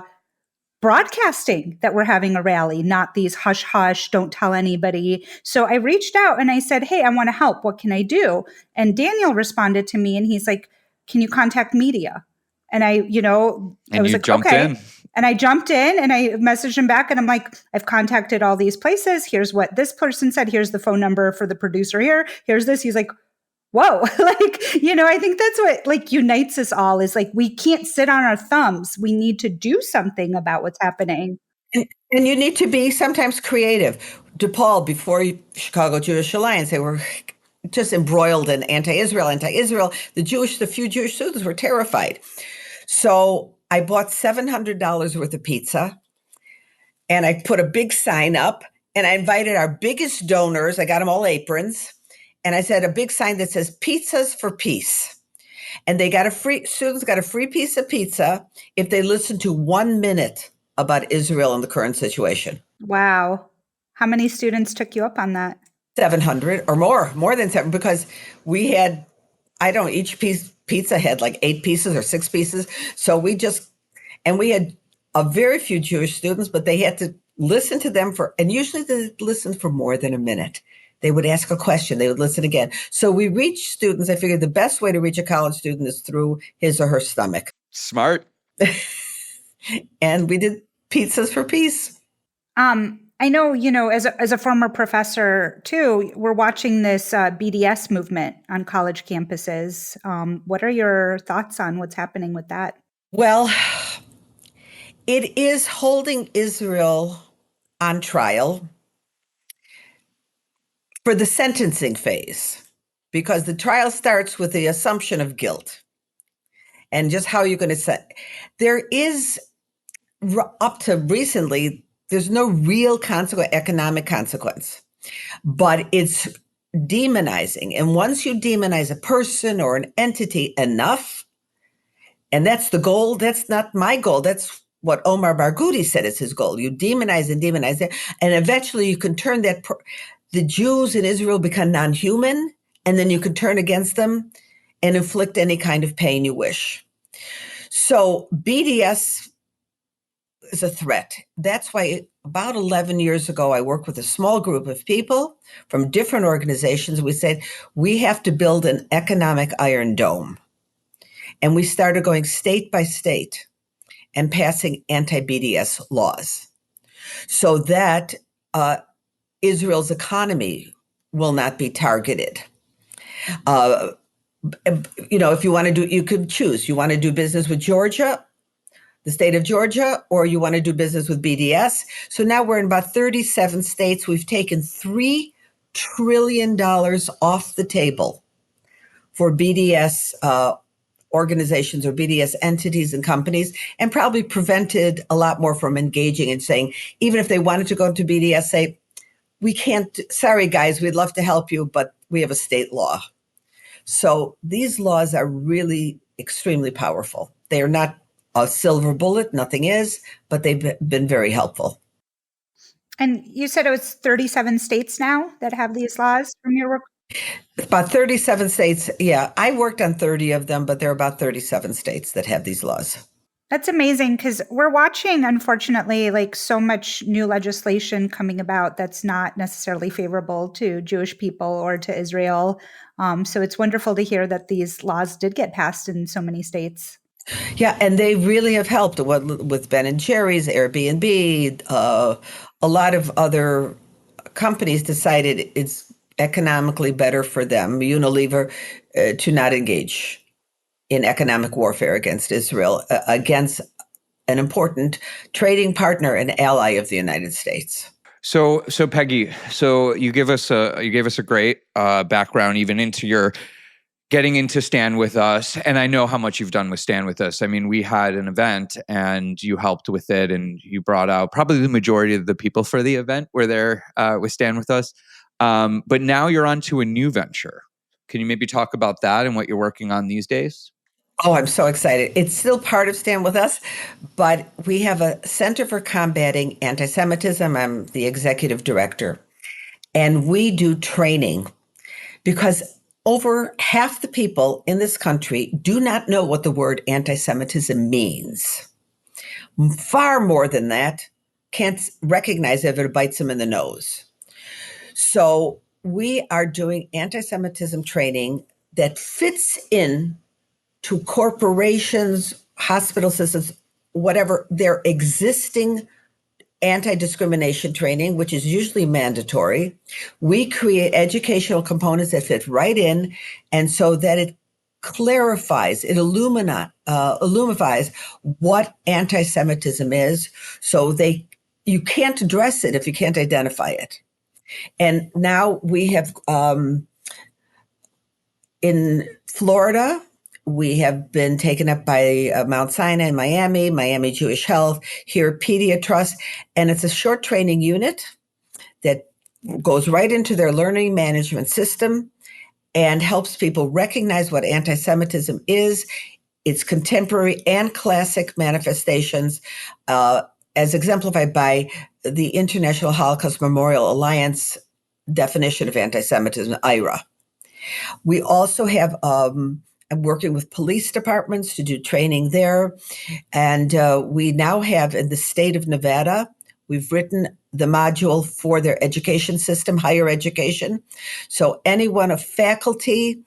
broadcasting that we're having a rally, not these hush hush, don't tell anybody. So I reached out and I said, hey, I want to help. What can I do? And Daniel responded to me and he's like, can you contact media? And I And was you like, jumped okay. in. And I jumped in and I messaged him back and I'm like, I've contacted all these places. Here's what this person said. Here's the phone number for the producer here. Here's this. He's like, whoa. I think that's what unites us all is we can't sit on our thumbs. We need to do something about what's happening. And you need to be sometimes creative. DePaul, before Chicago Jewish Alliance, they were just embroiled in anti-Israel. The few Jewish students were terrified. So I bought $700 worth of pizza and I put a big sign up and I invited our biggest donors. I got them all aprons. And I said a big sign that says pizzas for peace. And students got a free piece of pizza if they listened to 1 minute about Israel and the current situation. Wow. How many students took you up on that? 700 or more than seven, because we had, each pizza had like 8 pieces or 6 pieces. So we had a very few Jewish students, but they had to listen to them and usually they listened for more than a minute. They would ask a question, they would listen again. So we reached students. I figured the best way to reach a college student is through his or her stomach. Smart. And we did pizzas for peace. I know, as a former professor too, we're watching this BDS movement on college campuses. What are your thoughts on what's happening with that? Well, it is holding Israel on trial for the sentencing phase, because the trial starts with the assumption of guilt and just how you're going to set. There is, up to recently, there's no real economic consequence, but it's demonizing. And once you demonize a person or an entity enough, and that's the goal, that's not my goal. That's what Omar Barghouti said is his goal. You demonize and demonize it, and eventually you can turn the Jews in Israel become non-human, and then you can turn against them and inflict any kind of pain you wish. So BDS is a threat. That's why about 11 years ago, I worked with a small group of people from different organizations. We said, we have to build an economic iron dome. And we started going state by state and passing anti-BDS laws so that Israel's economy will not be targeted. If you want to you could choose. You want to do business with Georgia, the state of Georgia, or you want to do business with BDS. So now we're in about 37 states. We've taken $3 trillion off the table for BDS organizations or BDS entities and companies, and probably prevented a lot more from engaging and saying, even if they wanted to go into BDS, say, we can't, sorry guys, we'd love to help you, but we have a state law. So these laws are really extremely powerful. They are not a silver bullet, nothing is, but they've been very helpful. And you said it was 37 states now that have these laws from your work? About 37 states. Yeah, I worked on 30 of them, but there are about 37 states that have these laws. That's amazing because we're watching, unfortunately, so much new legislation coming about that's not necessarily favorable to Jewish people or to Israel. So it's wonderful to hear that these laws did get passed in so many states. Yeah, and they really have helped with Ben and Jerry's, Airbnb. A lot of other companies decided it's economically better for them, Unilever, to not engage in economic warfare against Israel, against an important trading partner and ally of the United States. So Peggy, so you gave us a great background even into your getting into Stand With Us, and I know how much you've done with Stand With Us. I mean, we had an event and you helped with it, and you brought out probably the majority of the people for the event were there with Stand With Us. But now you're on to a new venture. Can you maybe talk about that and what you're working on these days? Oh, I'm so excited. It's still part of Stand With Us, but we have a Center for Combating Antisemitism. I'm the executive director, and we do training because over half the people in this country do not know what the word anti-Semitism means. Far more than that, can't recognize it if it bites them in the nose. So we are doing anti-Semitism training that fits in to corporations, hospital systems, whatever, their existing anti-discrimination training, which is usually mandatory. We create educational components that fit right in, and so that it clarifies, it illumifies what anti-Semitism is, so you can't address it if you can't identify it. And now we have in Florida, we have been taken up by Mount Sinai in Miami Jewish Health, here Pediatrust, and it's a short training unit that goes right into their learning management system and helps people recognize what anti-Semitism is, its contemporary and classic manifestations, as exemplified by the International Holocaust Memorial Alliance definition of anti-Semitism, IRA. We also have, I'm working with police departments to do training there. And we now have in the state of Nevada, we've written the module for their education system, higher education. So anyone of faculty,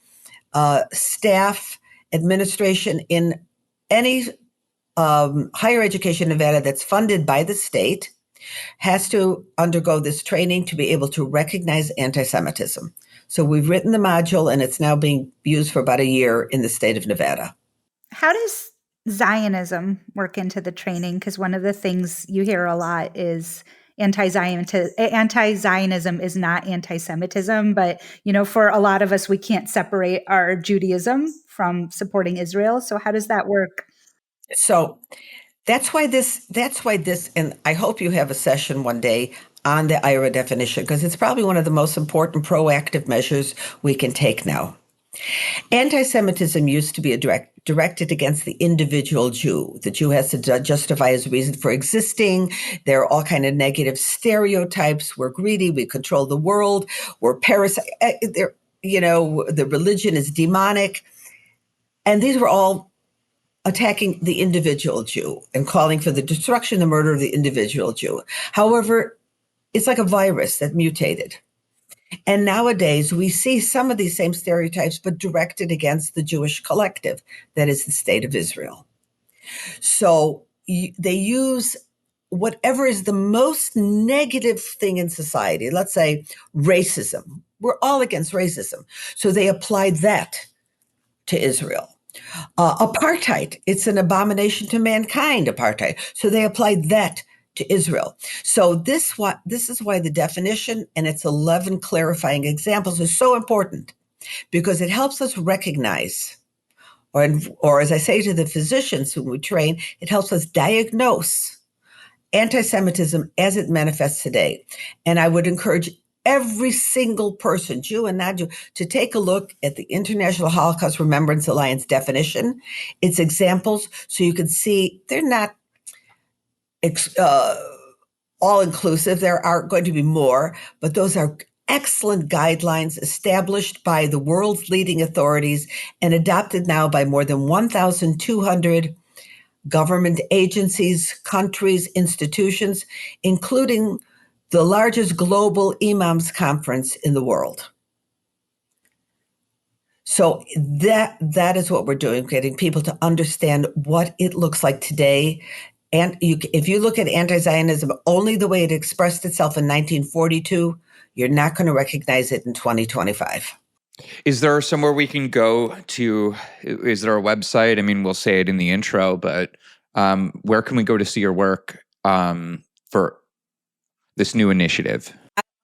staff, administration in any higher education in Nevada that's funded by the state has to undergo this training to be able to recognize anti-Semitism. So we've written the module and it's now being used for about a year in the state of Nevada. How does Zionism work into the training? Because one of the things you hear a lot is anti-Zionism is not anti-Semitism, but for a lot of us, we can't separate our Judaism from supporting Israel. So how does that work? So that's why this, and I hope you have a session one day on the IRA definition, because it's probably one of the most important proactive measures we can take now. Anti-Semitism used to be directed against the individual Jew. The Jew has to justify his reason for existing. There are all kinds of negative stereotypes. We're greedy. We control the world. We're parasites. The religion is demonic. And these were all attacking the individual Jew and calling for the destruction, the murder of the individual Jew. However, it's like a virus that mutated. And nowadays, we see some of these same stereotypes, but directed against the Jewish collective, that is the state of Israel. So they use whatever is the most negative thing in society, let's say racism. We're all against racism. So they applied that to Israel. Apartheid, it's an abomination to mankind, apartheid. So they applied that to Israel. So this is why the definition and its 11 clarifying examples is so important, because it helps us recognize, or as I say to the physicians who we train, it helps us diagnose anti-Semitism as it manifests today. And I would encourage every single person, Jew and non-Jew, to take a look at the International Holocaust Remembrance Alliance definition, its examples, so you can see they're not all-inclusive. There are going to be more, but those are excellent guidelines established by the world's leading authorities and adopted now by more than 1,200 government agencies, countries, institutions, including the largest global imams conference in the world. So that is what we're doing, getting people to understand what it looks like today. And if you look at anti-Zionism only the way it expressed itself in 1942, you're not going to recognize it in 2025. Is there somewhere we can go to? Is there a website? I mean, we'll say it in the intro, but where can we go to see your work for this new initiative?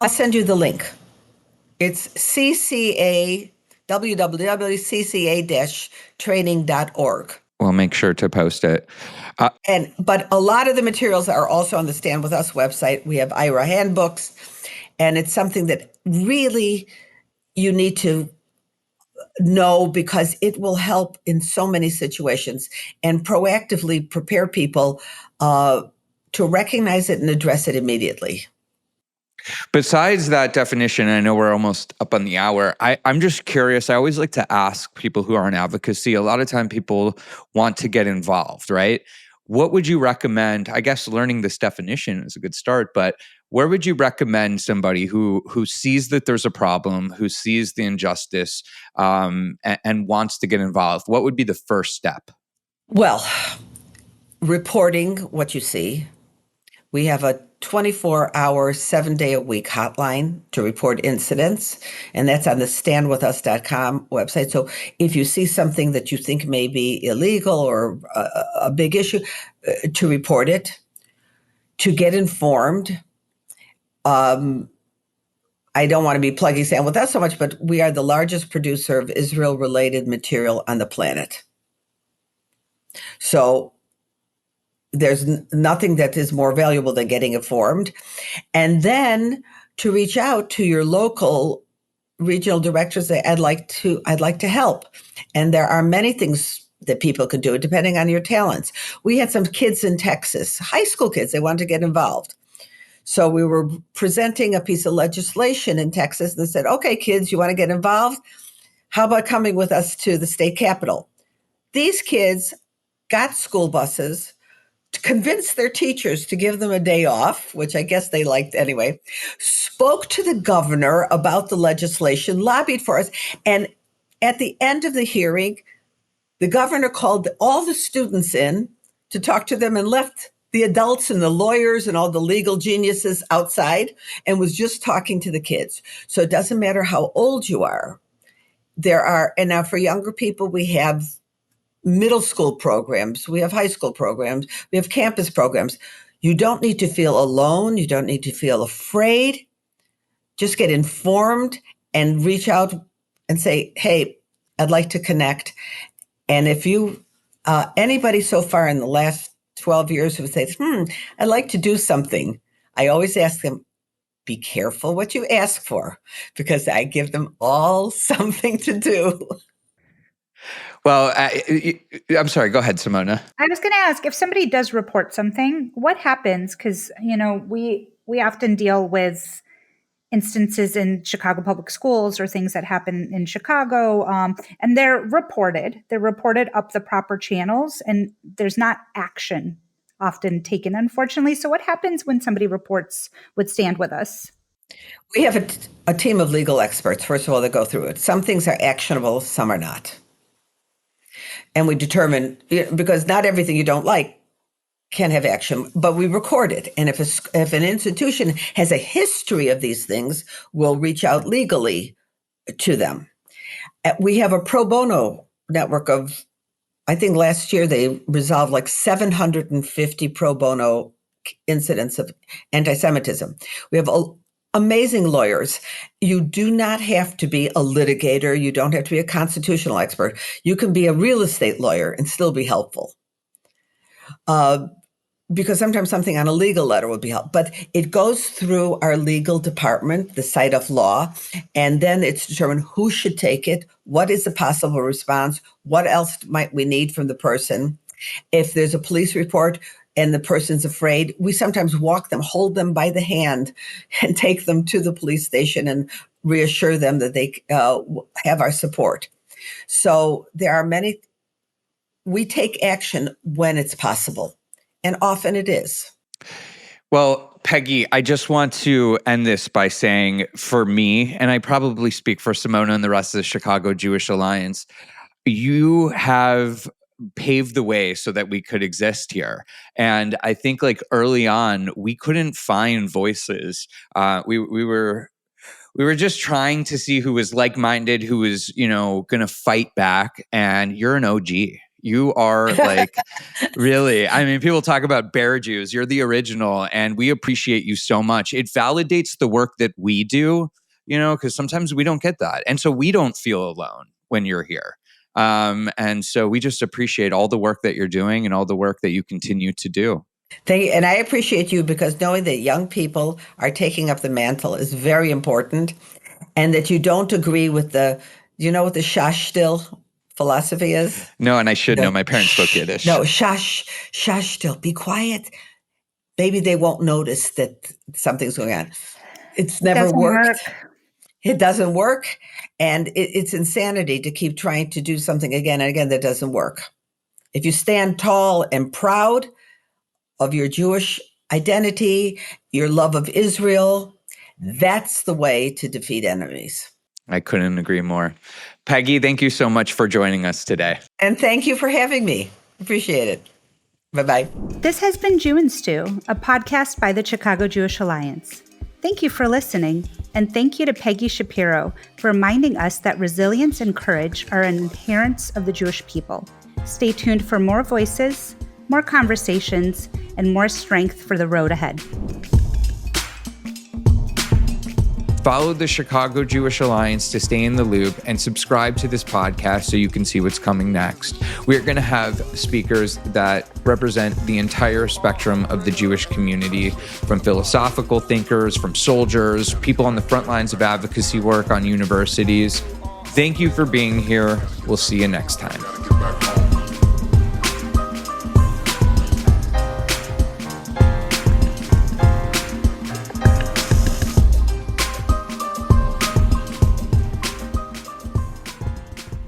I'll send you the link. It's www.cca-training.org. We'll make sure to post it. But a lot of the materials are also on the Stand With Us website. We have IRA handbooks, and it's something that really you need to know because it will help in so many situations and proactively prepare people to recognize it and address it immediately. Besides that definition, I know we're almost up on the hour. I'm just curious. I always like to ask people who are in advocacy. A lot of time people want to get involved, right? What would you recommend? I guess learning this definition is a good start, but where would you recommend somebody who sees that there's a problem, who sees the injustice, and wants to get involved? What would be the first step? Well, reporting what you see. We have a 24-hour, 7-day-a-week hotline to report incidents, and that's on the StandWithUs.com website. So if you see something that you think may be illegal or a big issue, to report it, to get informed. I don't want to be plugging Stand With Us so much, but we are the largest producer of Israel-related material on the planet. So there's nothing that is more valuable than getting informed. And then to reach out to your local regional directors, say, I'd like to help. And there are many things that people can do depending on your talents. We had some kids in Texas, high school kids, they wanted to get involved. So we were presenting a piece of legislation in Texas and said, okay, kids, you want to get involved? How about coming with us to the state capitol? These kids got school buses, convinced their teachers to give them a day off, which I guess they liked anyway, spoke to the governor about the legislation, lobbied for us. And at the end of the hearing, the governor called all the students in to talk to them and left the adults and the lawyers and all the legal geniuses outside and was just talking to the kids. So it doesn't matter how old you are. And now for younger people, we have middle school programs, we have high school programs, we have campus programs. You don't need to feel alone. You don't need to feel afraid. Just get informed and reach out and say, hey, I'd like to connect. And if you, anybody so far in the last 12 years who says, I'd like to do something, I always ask them, be careful what you ask for, because I give them all something to do. Well, I'm sorry. Go ahead, Simona. I was going to ask, if somebody does report something, what happens? Because, we often deal with instances in Chicago public schools or things that happen in Chicago, and they're reported up the proper channels, and there's not action often taken, unfortunately. So what happens when somebody reports with Stand With Us? We have a team of legal experts, first of all, that go through it. Some things are actionable, some are not. And we determine, because not everything you don't like can have action, but we record it. And if an institution has a history of these things, we'll reach out legally to them. We have a pro bono network of, I think last year they resolved like 750 pro bono incidents of anti-Semitism. We have amazing lawyers. You do not have to be a litigator. You don't have to be a constitutional expert. You can be a real estate lawyer and still be helpful. Because sometimes something on a legal letter would be helpful. But it goes through our legal department, the site of law, and then it's determined who should take it, what is the possible response, what else might we need from the person. If there's a police report and the person's afraid, we sometimes walk them, hold them by the hand, and take them to the police station and reassure them that they have our support. So there are many, we take action when it's possible, and often it is. Well, Peggy, I just want to end this by saying, for me, and I probably speak for Simona and the rest of the Chicago Jewish Alliance, you have paved the way so that we could exist here. And I think like early on, we couldn't find voices. We were just trying to see who was like-minded, who was, going to fight back. And you're an OG. You are like, really, I mean, people talk about bear Jews. You're the original, and we appreciate you so much. It validates the work that we do, because sometimes we don't get that. And so we don't feel alone when you're here. And so we just appreciate all the work that you're doing and all the work that you continue to do. And I appreciate you, because knowing that young people are taking up the mantle is very important, and that you don't agree with what the shash still philosophy is? No, and I should know. My parents spoke Yiddish. No, shash still. Be quiet. Maybe they won't notice that something's going on. It's never worked. It doesn't work. And it's insanity to keep trying to do something again and again that doesn't work. If you stand tall and proud of your Jewish identity, your love of Israel, that's the way to defeat enemies. I couldn't agree more. Peggy, thank you so much for joining us today. And thank you for having me. Appreciate it. Bye-bye. This has been Jew and Stew, a podcast by the Chicago Jewish Alliance. Thank you for listening, and thank you to Peggy Shapiro for reminding us that resilience and courage are an inherence of the Jewish people. Stay tuned for more voices, more conversations, and more strength for the road ahead. Follow the Chicago Jewish Alliance to stay in the loop, and subscribe to this podcast so you can see what's coming next. We are going to have speakers that represent the entire spectrum of the Jewish community, from philosophical thinkers, from soldiers, people on the front lines of advocacy work on universities. Thank you for being here. We'll see you next time.